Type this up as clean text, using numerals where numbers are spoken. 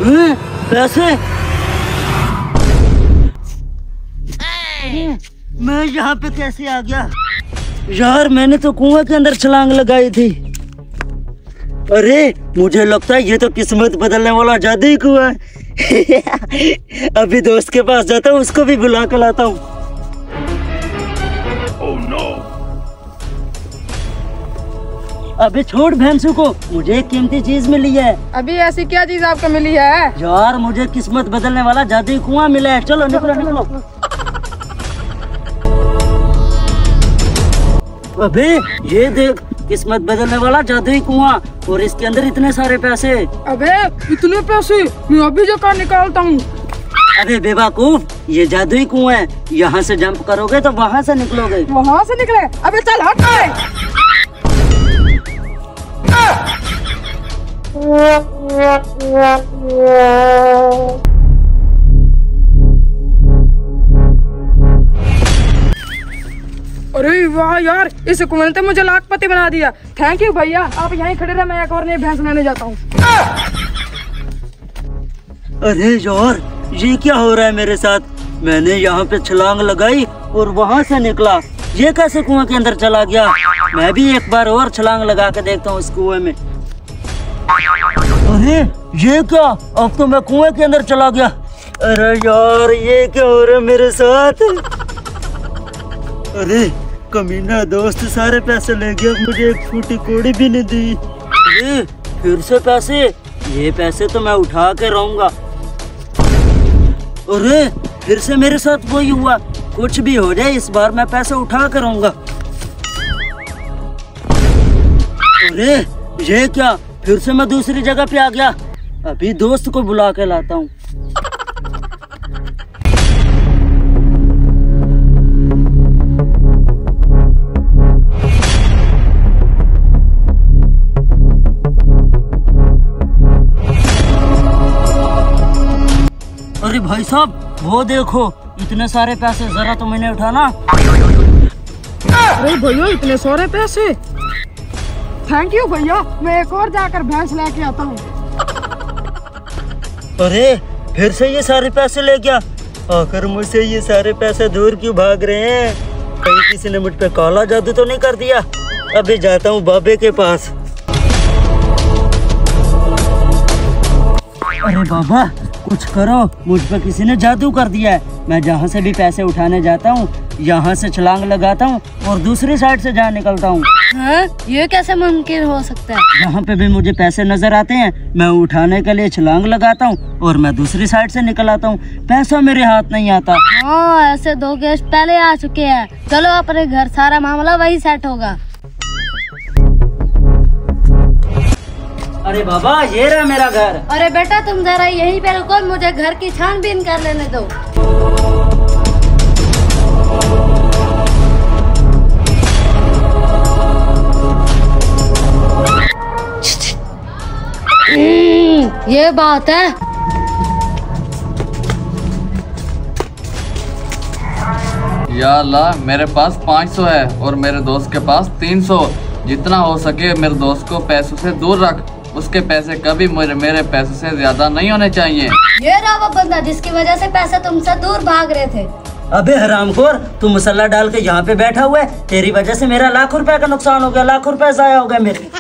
पैसे? मैं यहाँ पे कैसे आ गया यार? मैंने तो कुआं के अंदर छलांग लगाई थी। अरे मुझे लगता है ये तो किस्मत बदलने वाला जादुई कुआं है। अभी दोस्त के पास जाता हूँ, उसको भी बुला कर लाता हूँ। अबे छोड़ भैंसू को, मुझे एक कीमती चीज मिली है। अभी ऐसी क्या चीज आपको मिली है? यार मुझे किस्मत बदलने वाला जादुई कुआं मिला है। चलो निकलो निकलो। अबे ये देख, किस्मत बदलने वाला जादुई कुआं, और इसके अंदर इतने सारे पैसे। अबे इतने पैसे मैं अभी जाकर निकालता हूँ। अबे बेवकूफ, ये जादुई कुआं है, यहाँ से जंप करोगे तो वहाँ से निकलोगे। वहाँ से निकले? अबे चल हट। अरे वाह यार, इस कुएं ने तो मुझे लाखपति बना दिया। थैंक यू भैया, आप यहीं खड़े रहे, मैं एक और नई भैंस लेने जाता हूँ। अरे यार ये क्या हो रहा है मेरे साथ? मैंने यहाँ पे छलांग लगाई और वहाँ से निकला, ये कैसे कुएं के अंदर चला गया? मैं भी एक बार और छलांग लगा के देखता हूँ इस कुएं में। अरे ये क्या, अब तो मैं कुएं के अंदर चला गया। अरे यार ये क्या हो रहा है मेरे साथ? अरे कमीना दोस्त सारे पैसे ले गया, मुझे एक फूटी कोड़ी भी नहीं दी। अरे फिर से पैसे, ये पैसे तो मैं उठा के रहूंगा। अरे फिर से मेरे साथ वही हुआ, कुछ भी हो जाए इस बार मैं पैसे उठा कर रहूंगा। अरे ये क्या, फिर से मैं दूसरी जगह पे आ गया। अभी दोस्त को बुला के लाता हूँ। अरे भाई साहब वो देखो, इतने सारे पैसे, जरा तो मैंने उठाना। अरे भैया इतने सारे पैसे, थैंक यू भैया, मैं एक और जाकर भैंस लेके आता हूँ। अरे फिर से ये सारे पैसे ले गया। आखिर मुझसे ये सारे पैसे दूर क्यों भाग रहे हैं? कहीं किसी ने मुझ पे काला जादू तो नहीं कर दिया? अभी जाता हूँ बाबे के पास। अरे बाबा कुछ करो, मुझ पे किसी ने जादू कर दिया है। मैं जहाँ से भी पैसे उठाने जाता हूँ, यहाँ से छलांग लगाता हूँ और दूसरी साइड से जहाँ निकलता हूँ। ये कैसे मुमकिन हो सकता है? जहाँ पे भी मुझे पैसे नजर आते हैं, मैं उठाने के लिए छलांग लगाता हूँ और मैं दूसरी साइड से निकल आता हूँ। पैसा मेरे हाथ नहीं आता। हाँ ऐसे 2 गेस्ट पहले आ चुके हैं। चलो अपने घर, सारा मामला वही सेट होगा। अरे बाबा ये रहा मेरा घर। अरे बेटा तुम जरा यहीं पे रुको, मुझे घर की छानबीन कर लेने दो। ये बात है। या अल्लाह, मेरे पास 500 है और मेरे दोस्त के पास 300। जितना हो सके मेरे दोस्त को पैसों से दूर रख। उसके पैसे कभी मेरे पैसों से ज्यादा नहीं होने चाहिए। ये रहा वो बंदा जिसकी वजह से पैसे तुमसे दूर भाग रहे थे। अबे हरामखोर, तू मसाला डाल के यहाँ पे बैठा हुआ है, तेरी वजह से मेरा लाखों रुपए का नुकसान हो गया, लाखों रुपए जाया हो गया मेरे।